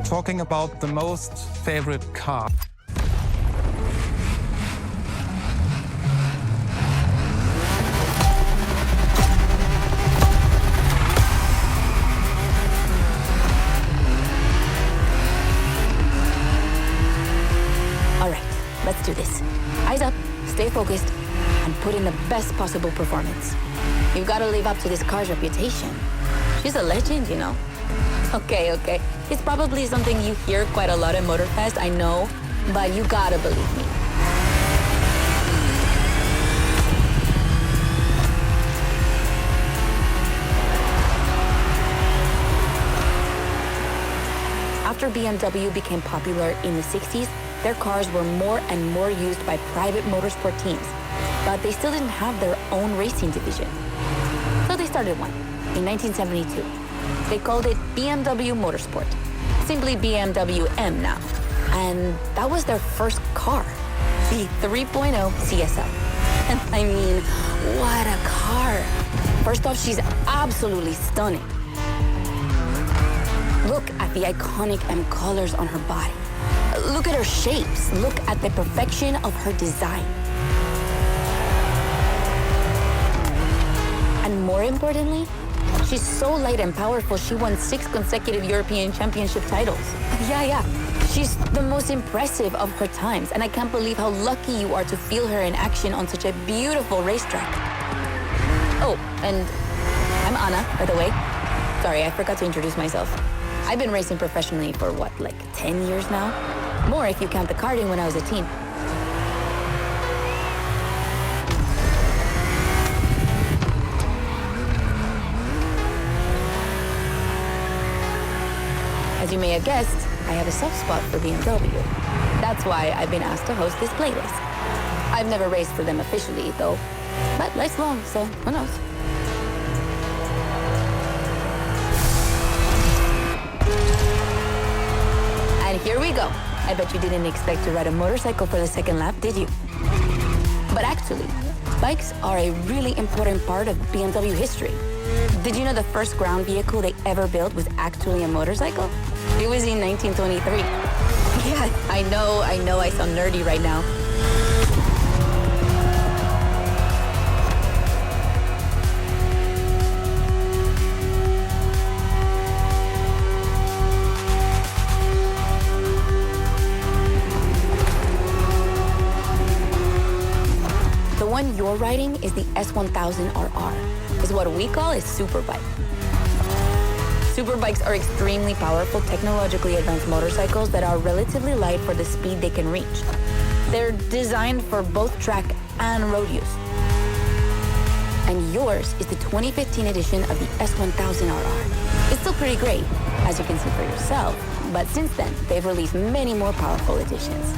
talking about the most favorite car. All right, let's do this. Eyes up, stay focused, and put in the best possible performance. You've got to live up to this car's reputation. She's a legend, you know. Okay. It's probably something you hear quite a lot at MOTORFEST, I know, but you gotta believe me. After BMW became popular in the 60s, their cars were more and more used by private motorsport teams, but they still didn't have their own racing division. So they started one in 1972. They called it BMW Motorsport, simply BMW M now. And that was their first car, the 3.0 CSL. And I mean, what a car. First off, she's absolutely stunning. Look at the iconic M colors on her body. Look at her shapes. Look at the perfection of her design. And more importantly, she's so light and powerful, she won 6 consecutive European Championship titles. Yeah. She's the most impressive of her times, and I can't believe how lucky you are to feel her in action on such a beautiful racetrack. Oh, and I'm Anna, by the way. Sorry, I forgot to introduce myself. I've been racing professionally for like 10 years now? More if you count the karting when I was a teen. As you may have guessed, I have a soft spot for BMW. That's why I've been asked to host this playlist. I've never raced for them officially, though, but life's long, so who knows? And here we go. I bet you didn't expect to ride a motorcycle for the second lap, did you? But actually, bikes are a really important part of BMW history. Did you know the first ground vehicle they ever built was actually a motorcycle? It was in 1923. Yeah, I know I sound nerdy right now. The one you're riding is the S1000RR. It's what we call a superbike. Superbikes are extremely powerful, technologically advanced motorcycles that are relatively light for the speed they can reach. They're designed for both track and road use. And yours is the 2015 edition of the S1000RR. It's still pretty great, as you can see for yourself, but since then, they've released many more powerful editions.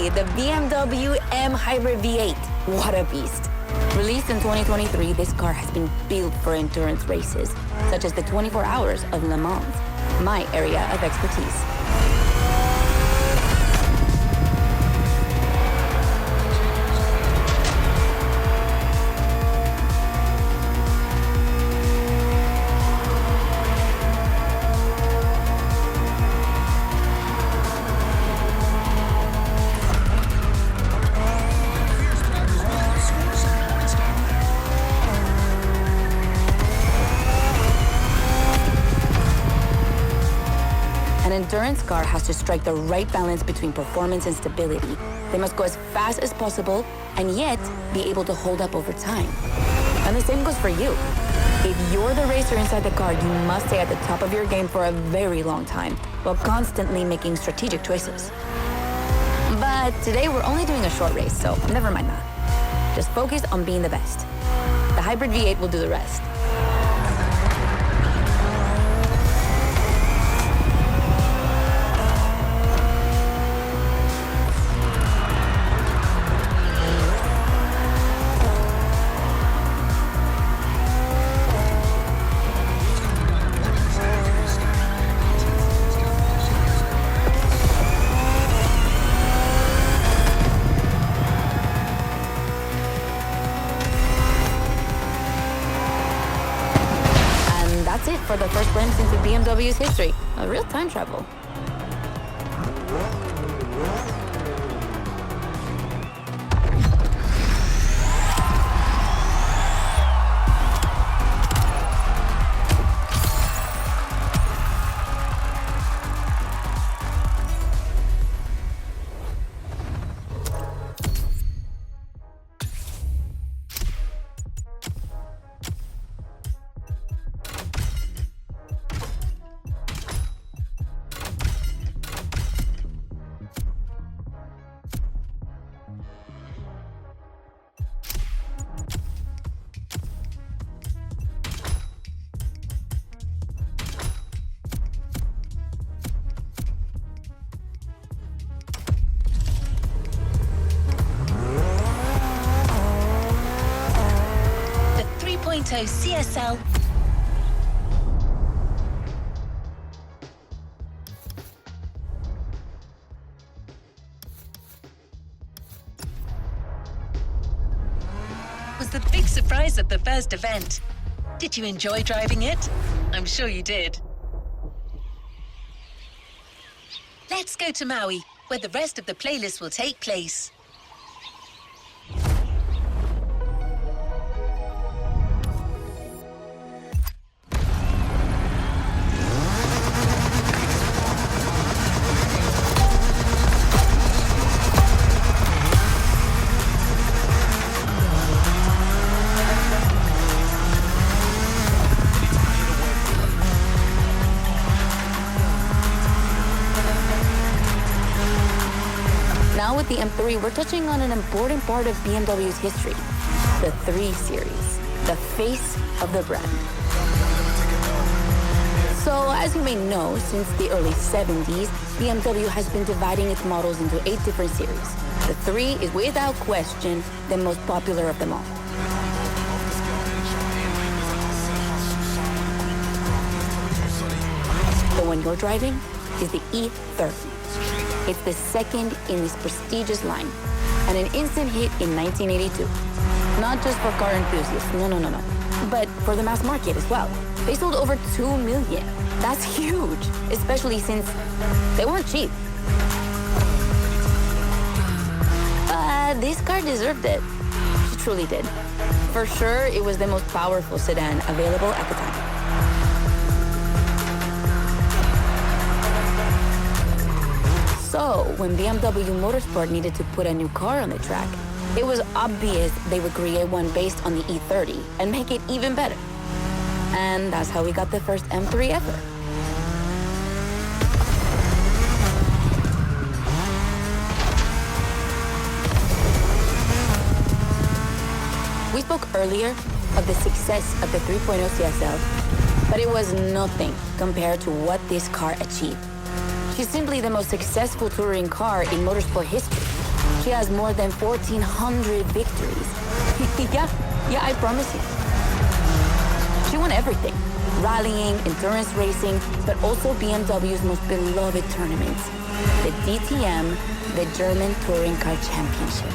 The BMW M Hybrid V8. What a beast. Released in 2023, this car has been built for endurance races, such as the 24 Hours of Le Mans, my area of expertise. An endurance car has to strike the right balance between performance and stability. They must go as fast as possible and yet be able to hold up over time. And the same goes for you. If you're the racer inside the car, you must stay at the top of your game for a very long time. while constantly making strategic choices. But today we're only doing a short race, so never mind that. Just focus on being the best. The hybrid V8 will do the rest. That's it for the first glimpse into BMW's history. A real time travel. CSL. Was the big surprise at the first event. Did you enjoy driving it? I'm sure you did. Let's go to Maui, where the rest of the playlist will take place. Now with the M3, we're touching on an important part of BMW's history, the 3 Series, the face of the brand. So as you may know, since the early 70s, BMW has been dividing its models into 8 different series. The 3 is without question the most popular of them all. The one you're driving is the E30. It's the second in this prestigious line, and an instant hit in 1982. Not just for car enthusiasts, no, but for the mass market as well. They sold over 2 million. That's huge, especially since they weren't cheap. This car deserved it. She truly did. For sure, it was the most powerful sedan available at the time. So, when BMW Motorsport needed to put a new car on the track, it was obvious they would create one based on the E30 and make it even better. And that's how we got the first M3 ever. We spoke earlier of the success of the 3.0 CSL, but it was nothing compared to what this car achieved. She's simply the most successful touring car in motorsport history. She has more than 1,400 victories. yeah, I promise you. She won everything. Rallying, endurance racing, but also BMW's most beloved tournaments. The DTM, the German Touring Car Championship.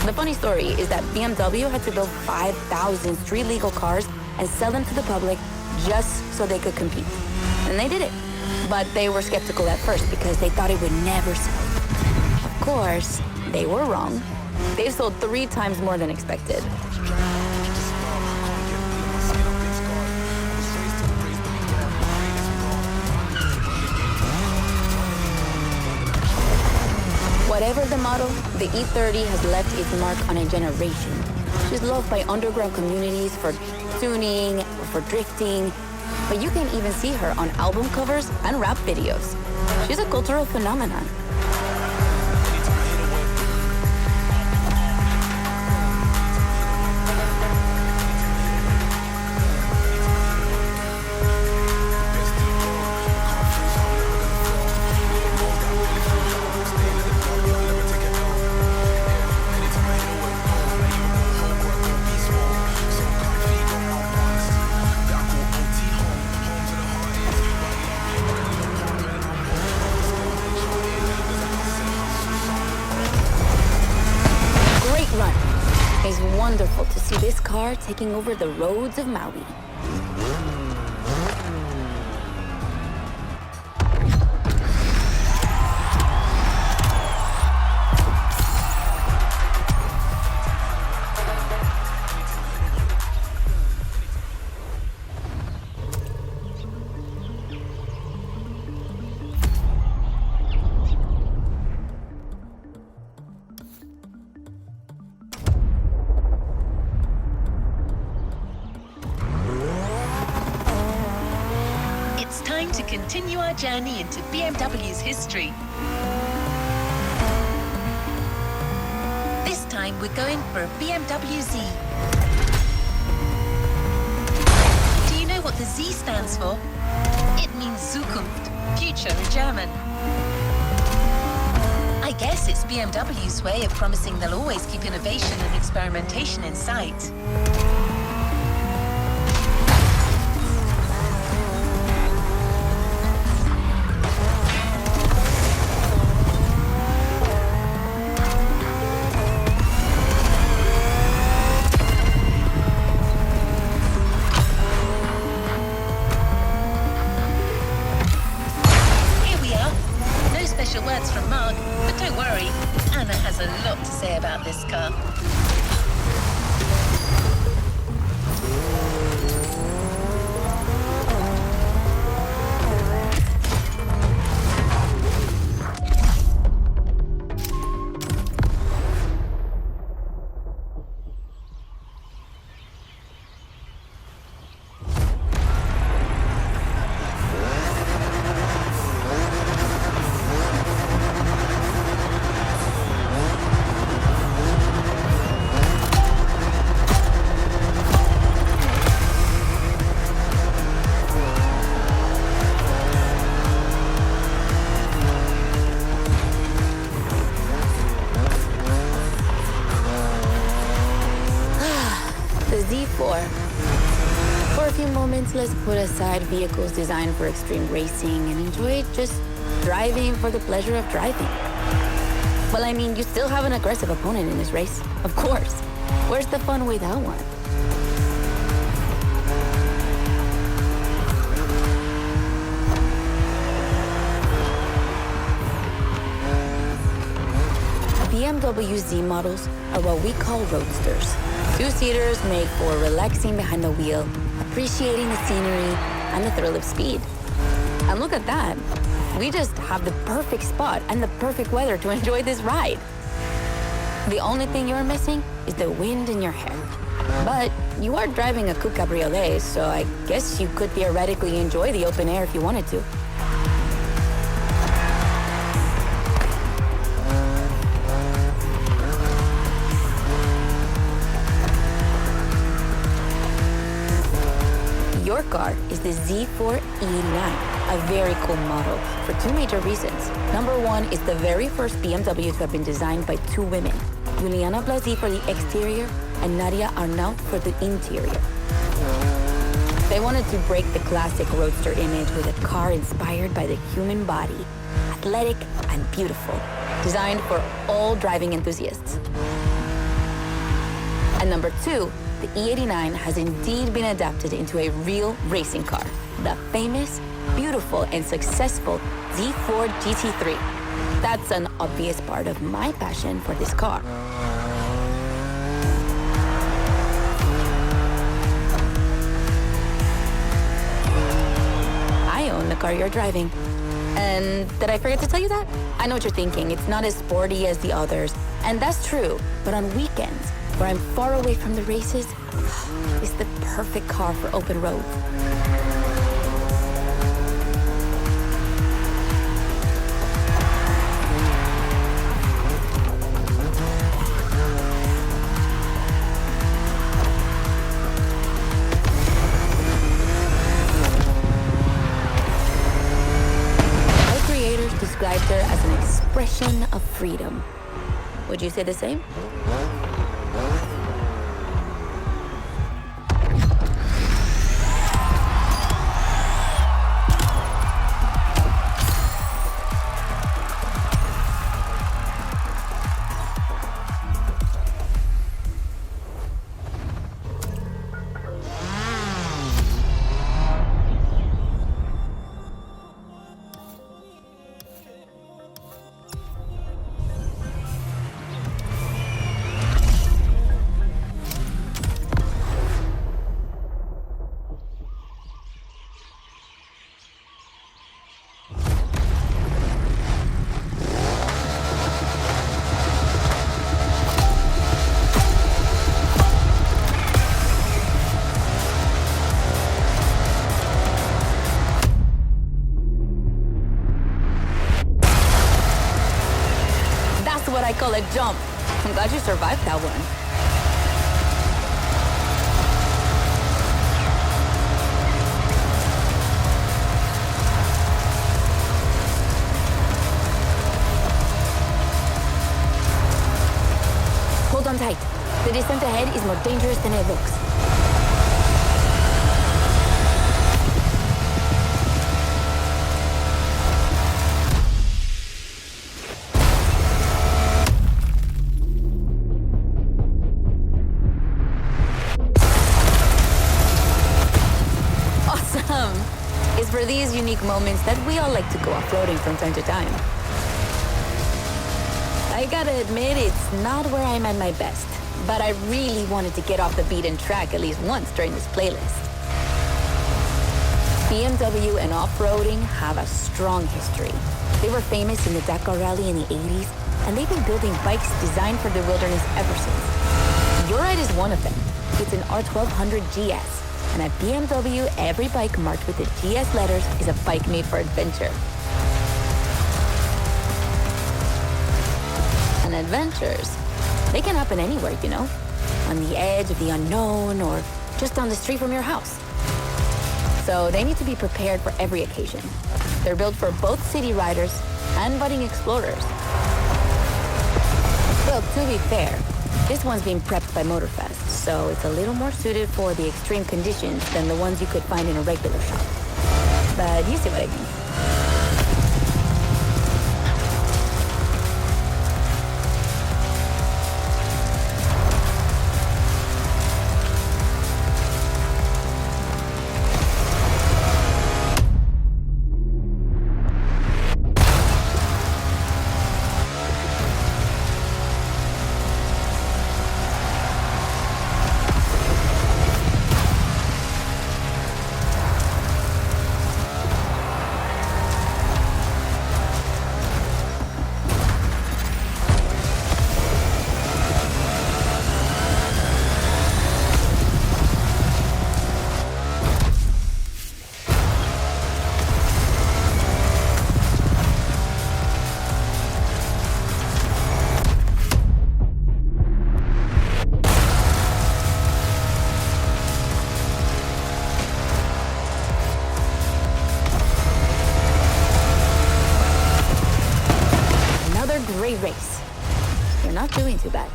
The funny story is that BMW had to build 5,000 street-legal cars and sell them to the public just so they could compete. And they did it. But they were skeptical at first because they thought it would never sell. Of course, they were wrong. They've sold 3 times more than expected. Whatever the model, the E30 has left its mark on a generation. She's loved by underground communities for tuning, for drifting, but you can even see her on album covers and rap videos. She's a cultural phenomenon. It's wonderful to see this car taking over the roads of Maui. Time to continue our journey into BMW's history. This time we're going for a BMW Z. Do you know what the Z stands for? It means Zukunft, future in German. I guess it's BMW's way of promising they'll always keep innovation and experimentation in sight. Words from Mark, but don't worry, Anna has a lot to say about this car. For a few moments, let's put aside vehicles designed for extreme racing and enjoy just driving for the pleasure of driving. Well, I mean, you still have an aggressive opponent in this race, of course. Where's the fun without one? BMW Z models are what we call roadsters. Two-seaters made for relaxing behind the wheel, appreciating the scenery and the thrill of speed. And look at that. We just have the perfect spot and the perfect weather to enjoy this ride. The only thing you're missing is the wind in your hair. But you are driving a coupe cabriolet, so I guess you could theoretically enjoy the open air if you wanted to. Your car is the Z4 E89, a very cool model for two major reasons. Number one is the very first BMW to have been designed by two women, Juliana Blasi for the exterior and Nadia Arnaut for the interior. They wanted to break the classic roadster image with a car inspired by the human body, athletic and beautiful, designed for all driving enthusiasts. And number two, the E89 has indeed been adapted into a real racing car, the famous, beautiful, and successful Z4 GT3. That's an obvious part of my passion for this car. I own the car you're driving. And did I forget to tell you that? I know what you're thinking. It's not as sporty as the others. And that's true. But on weekends, where I'm far away from the races, it's the perfect car for open roads. Described her as an expression of freedom. Would you say the same? What I call a jump. I'm glad you survived that one. Hold on tight. The descent ahead is more dangerous than it looks. It's for these unique moments that we all like to go off-roading from time to time. I gotta admit, it's not where I'm at my best, but I really wanted to get off the beaten track at least once during this playlist. BMW and off-roading have a strong history. They were famous in the Dakar Rally in the 80s, and they've been building bikes designed for the wilderness ever since. Your ride is one of them. It's an R1200 GS. And at BMW, every bike marked with the GS letters is a bike made for adventure. And adventures, they can happen anywhere, you know? On the edge of the unknown or just down the street from your house. So they need to be prepared for every occasion. They're built for both city riders and budding explorers. Well, to be fair, this one's being prepped by MOTORFEST, so it's a little more suited for the extreme conditions than the ones you could find in a regular shop. But you see what I mean. Great race. You're not doing too bad.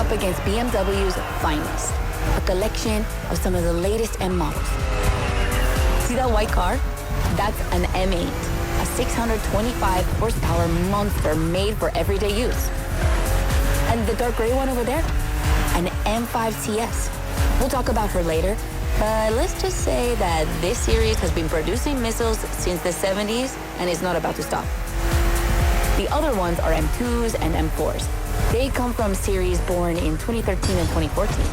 up against BMW's finest, a collection of some of the latest M models. See that white car? That's an M8, a 625 horsepower monster made for everyday use. And the dark gray one over there? An M5 CS. We'll talk about her later, but let's just say that this series has been producing missiles since the 70s and is not about to stop. The other ones are M2s and M4s. They come from series born in 2013 and 2014.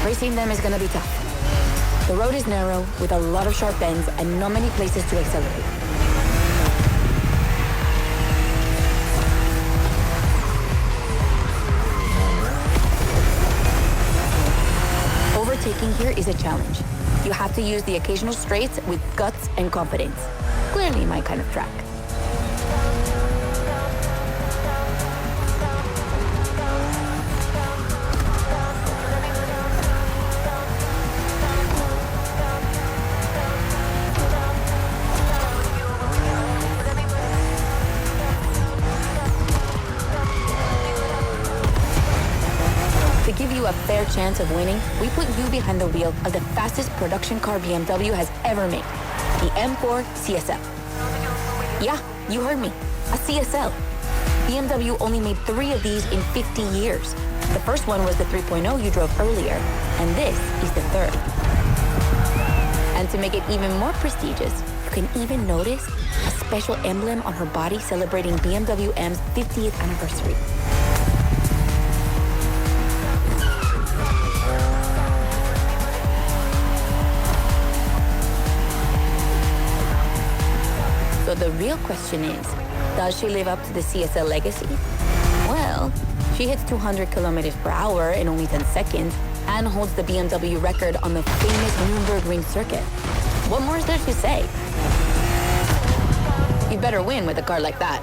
Racing them is gonna be tough. The road is narrow with a lot of sharp bends and not many places to accelerate. Overtaking here is a challenge. You have to use the occasional straights with guts and confidence. Clearly my kind of track. A fair chance of winning, we put you behind the wheel of the fastest production car BMW has ever made, the M4 CSL. Yeah, you heard me, a CSL. BMW only made 3 of these in 50 years. The first one was the 3.0 you drove earlier, and this is the third. And to make it even more prestigious, you can even notice a special emblem on her body celebrating BMW M's 50th anniversary. So the real question is, does she live up to the CSL legacy? Well, she hits 200 kilometers per hour in only 10 seconds and holds the BMW record on the famous Nürburgring circuit. What more is there to say? You better win with a car like that.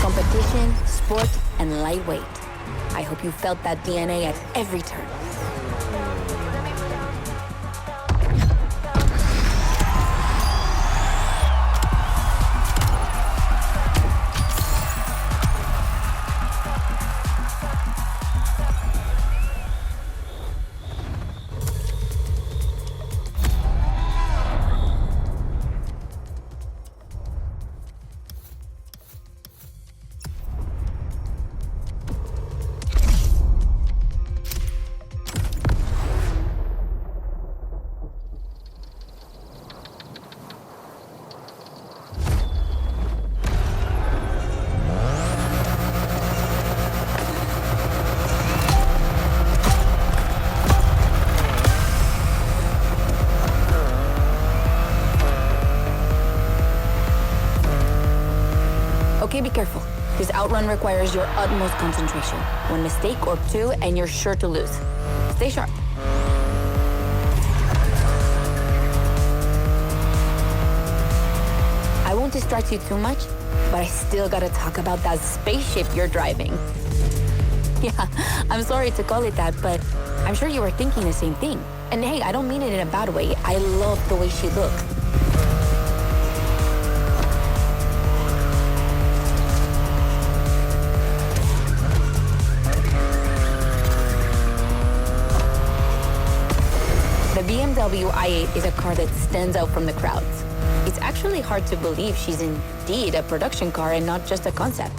Competition, sport, and lightweight. I hope you felt that DNA at every turn. Okay, be careful. This outrun requires your utmost concentration. One mistake or two, and you're sure to lose. Stay sharp. I won't distract you too much, but I still gotta talk about that spaceship you're driving. Yeah, I'm sorry to call it that, but I'm sure you were thinking the same thing. And hey, I don't mean it in a bad way. I love the way she looks. The BMW i8 is a car that stands out from the crowds. It's actually hard to believe she's indeed a production car and not just a concept.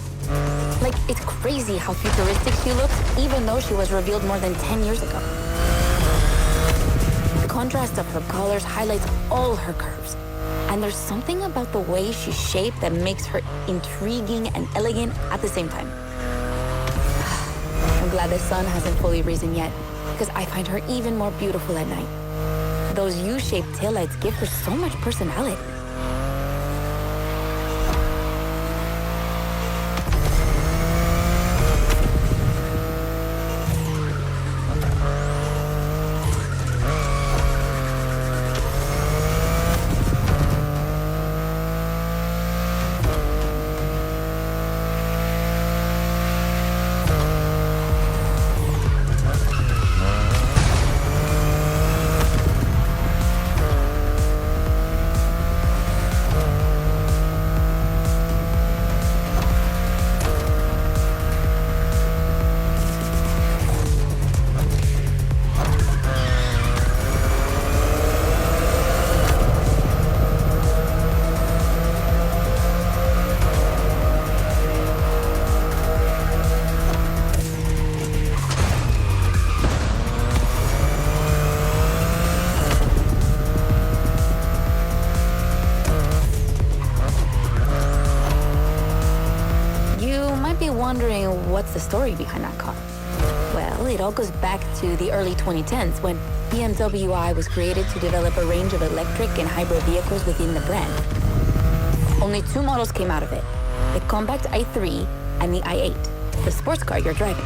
Like, it's crazy how futuristic she looks, even though she was revealed more than 10 years ago. The contrast of her colors highlights all her curves. And there's something about the way she's shaped that makes her intriguing and elegant at the same time. I'm glad the sun hasn't fully risen yet, because I find her even more beautiful at night. Those U-shaped taillights give her so much personality. Wondering what's the story behind that car? Well, it all goes back to the early 2010s when BMW I was created to develop a range of electric and hybrid vehicles within the brand. Only 2 models came out of it, the compact i3 and the i8, the sports car you're driving.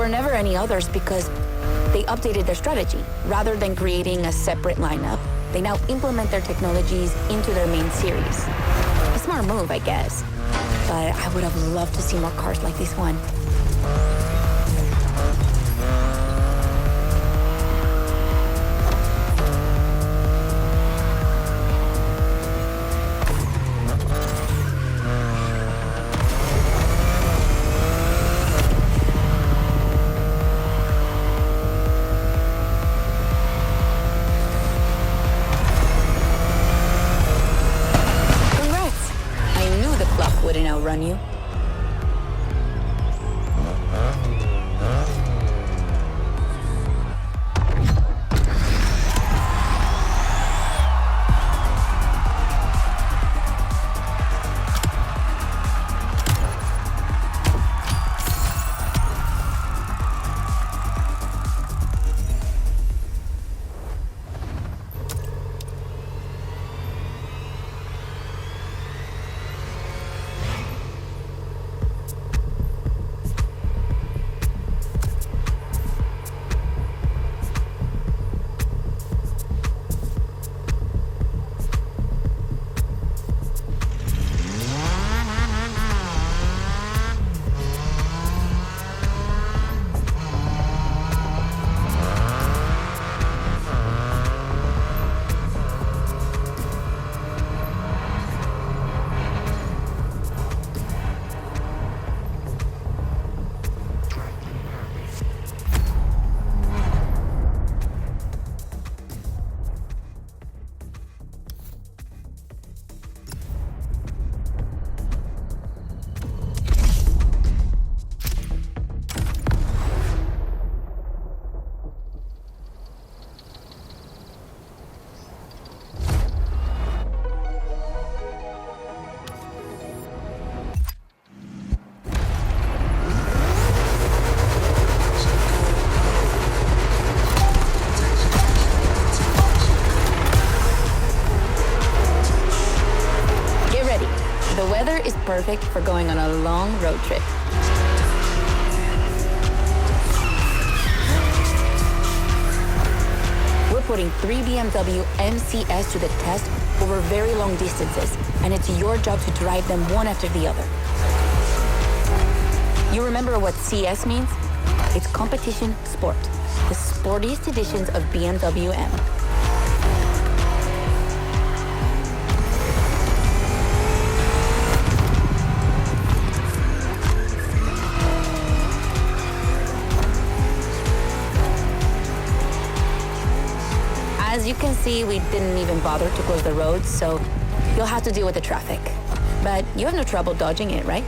Never any others because they updated their strategy. Rather than creating a separate lineup, they now implement their technologies into their main series. A smart move, I guess. But I would have loved to see more cars like this one. Wouldn't outrun you. Is perfect for going on a long road trip. We're putting 3 BMW MCS to the test over very long distances, and it's your job to drive them one after the other. You remember what CS means? It's Competition Sport, the sportiest editions of BMW M. As you can see, we didn't even bother to close the roads, so you'll have to deal with the traffic. But you have no trouble dodging it, right?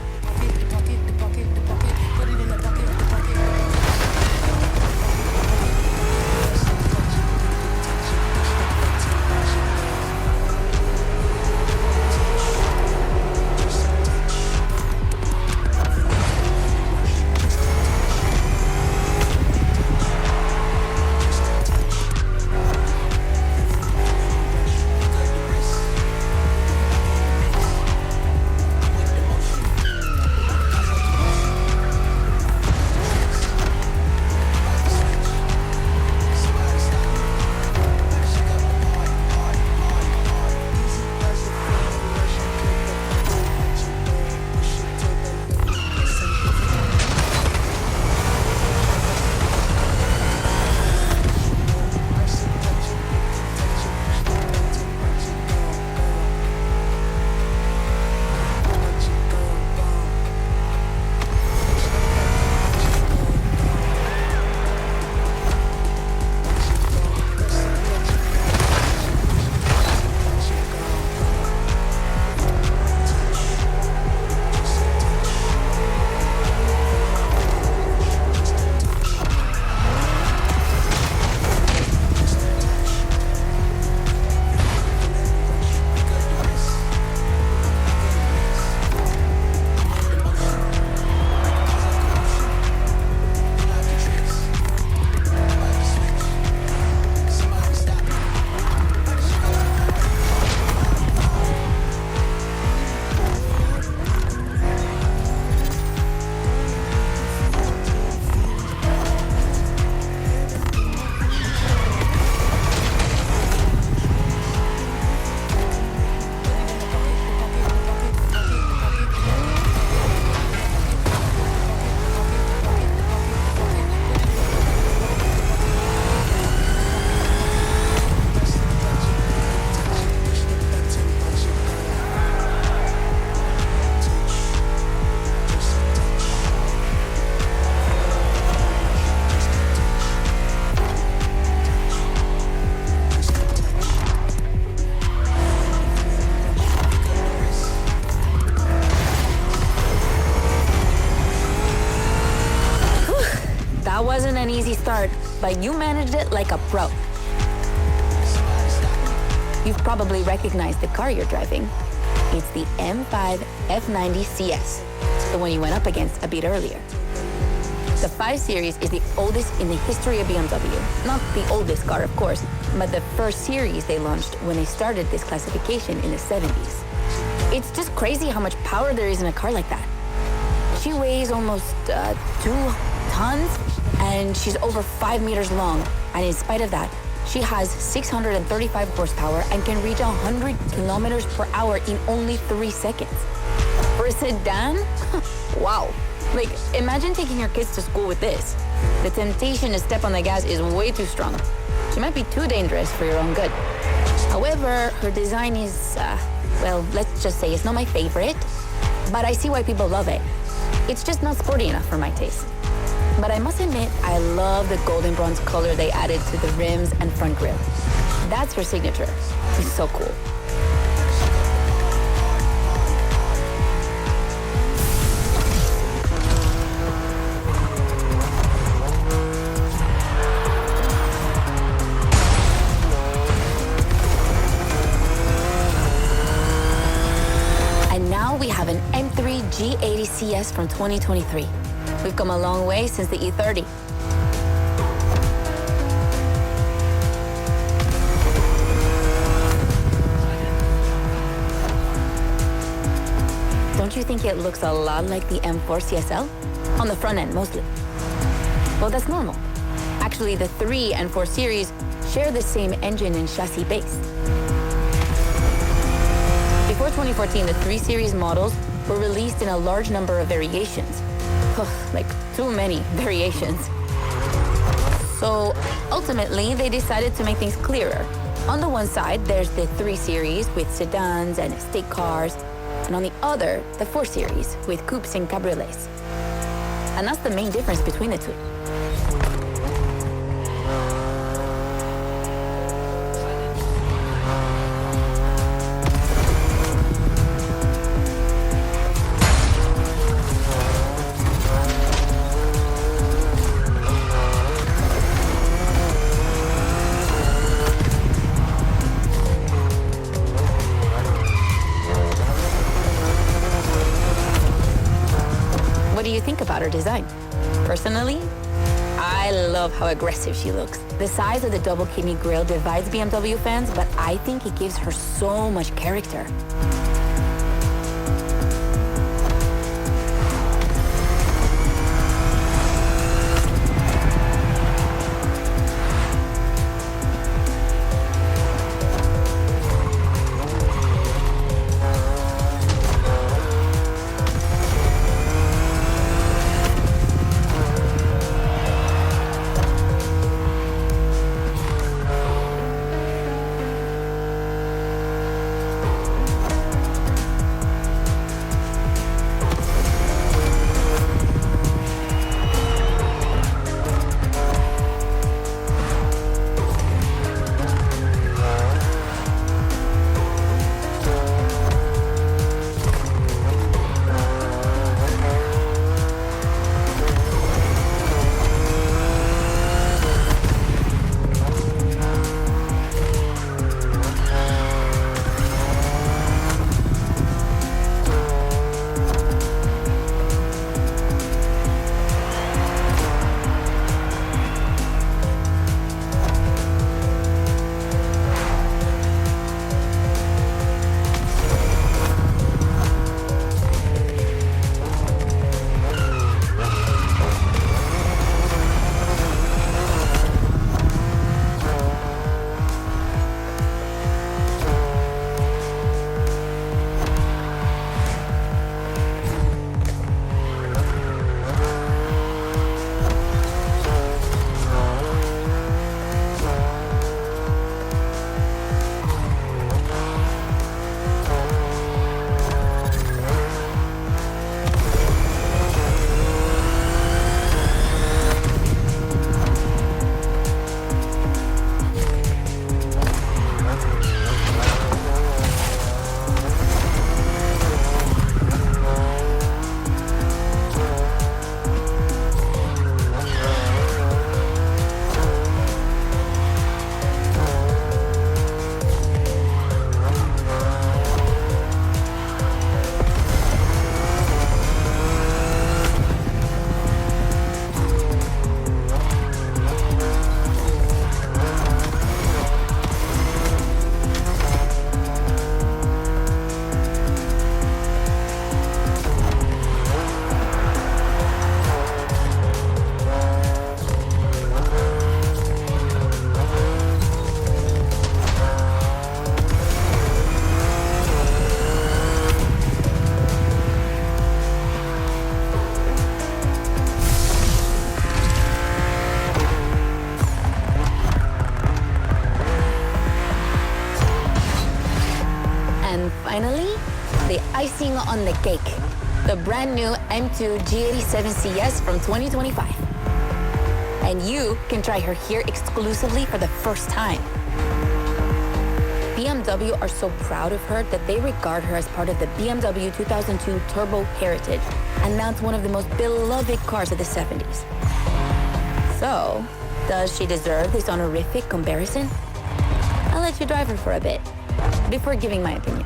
That wasn't an easy start, but you managed it like a pro. You've probably recognized the car you're driving. It's the M5 F90 CS, the one you went up against a bit earlier. The 5 Series is the oldest in the history of BMW. Not the oldest car, of course, but the first series they launched when they started this classification in the 70s. It's just crazy how much power there is in a car like that. She weighs almost 2 tons, and she's over 5 meters long. And in spite of that, she has 635 horsepower and can reach 100 kilometers per hour in only 3 seconds. For a sedan, wow. Like, imagine taking your kids to school with this. The temptation to step on the gas is way too strong. She might be too dangerous for your own good. However, her design is, well, let's just say it's not my favorite, but I see why people love it. It's just not sporty enough for my taste. But I must admit, I love the golden bronze color they added to the rims and front grille. That's her signature. It's so cool. And now we have an M3 G80 CS from 2023. We've come a long way since the E30. Don't you think it looks a lot like the M4 CSL? On the front end, mostly. Well, that's normal. Actually, the 3 and 4 Series share the same engine and chassis base. Before 2014, the 3 Series models were released in a large number of variations. like too many variations. So ultimately, they decided to make things clearer. On the one side, there's the 3 Series with sedans and estate cars, and on the other, the 4 Series with coupes and cabriolets. And that's the main difference between the two. What do you think about her design? Personally, I love how aggressive she looks. The size of the double kidney grille divides BMW fans, but I think it gives her so much character. Finally, the icing on the cake, the brand new M2 G87 CS from 2025. And you can try her here exclusively for the first time. BMW are so proud of her that they regard her as part of the BMW 2002 Turbo Heritage, and that's one of the most beloved cars of the 70s. So, does she deserve this honorific comparison? I'll let you drive her for a bit before giving my opinion.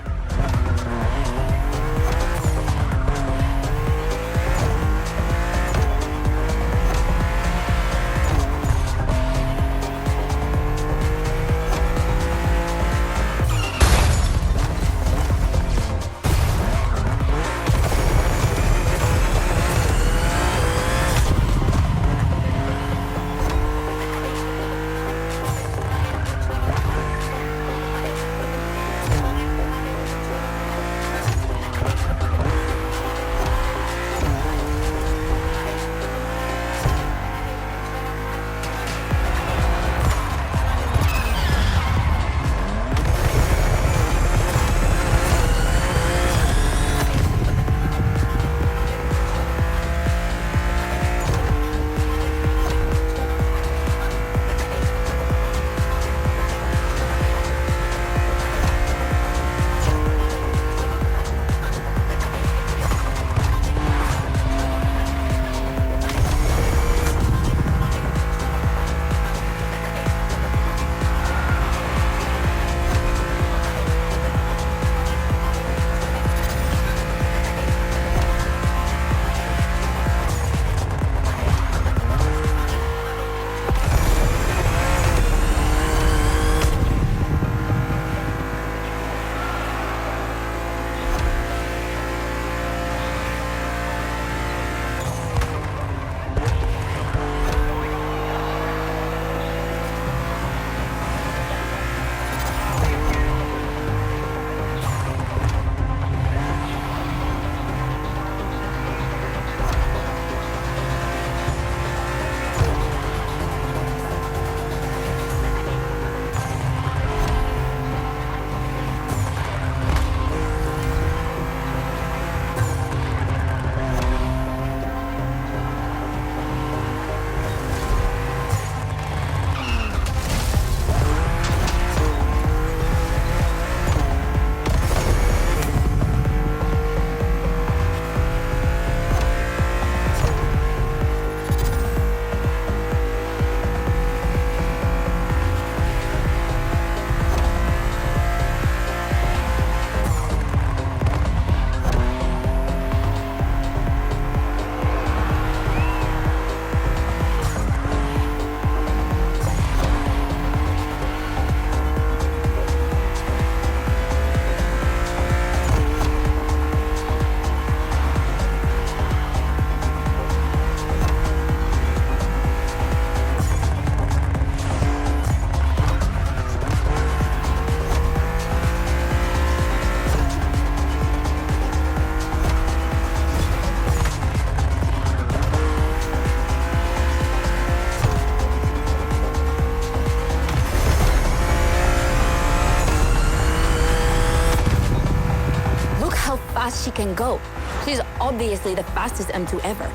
she can go. She's obviously the fastest M2 ever.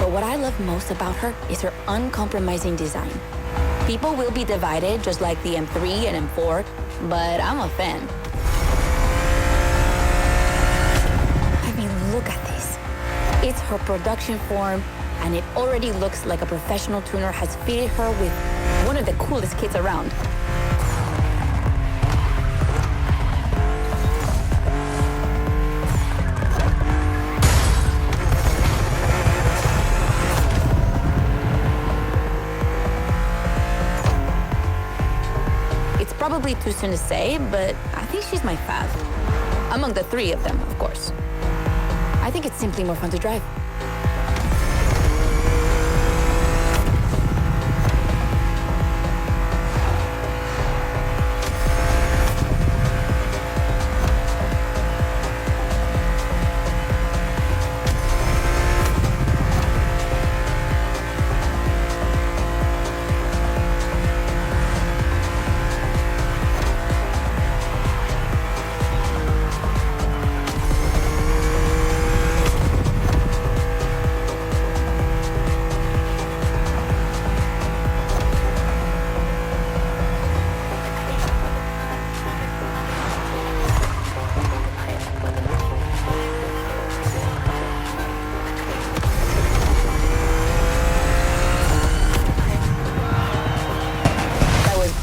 But what I love most about her is her uncompromising design. People will be divided just like the M3 and M4, but I'm a fan. I mean, look at this. It's her production form, and it already looks like a professional tuner has fitted her with one of the coolest kits around. It's probably too soon to say, but I think she's my fav. Among the three of them, of course. I think it's simply more fun to drive.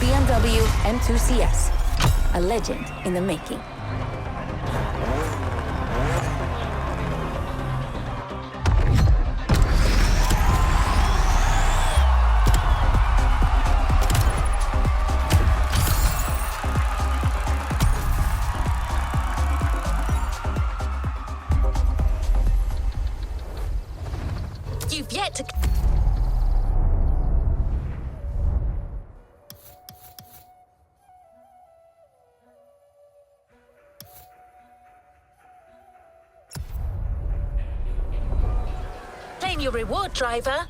BMW M2 CS, a legend in the making. You've yet to... claim your reward, driver.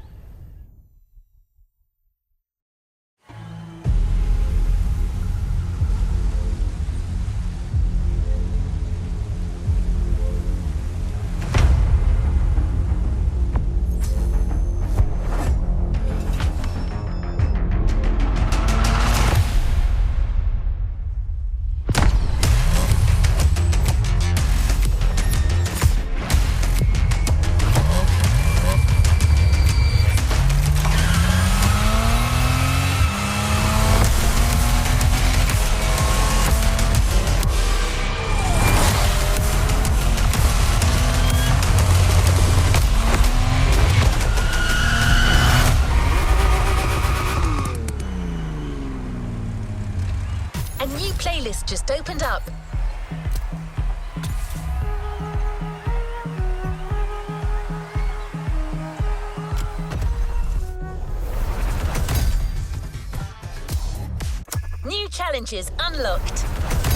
A new playlist just opened up. New challenges unlocked.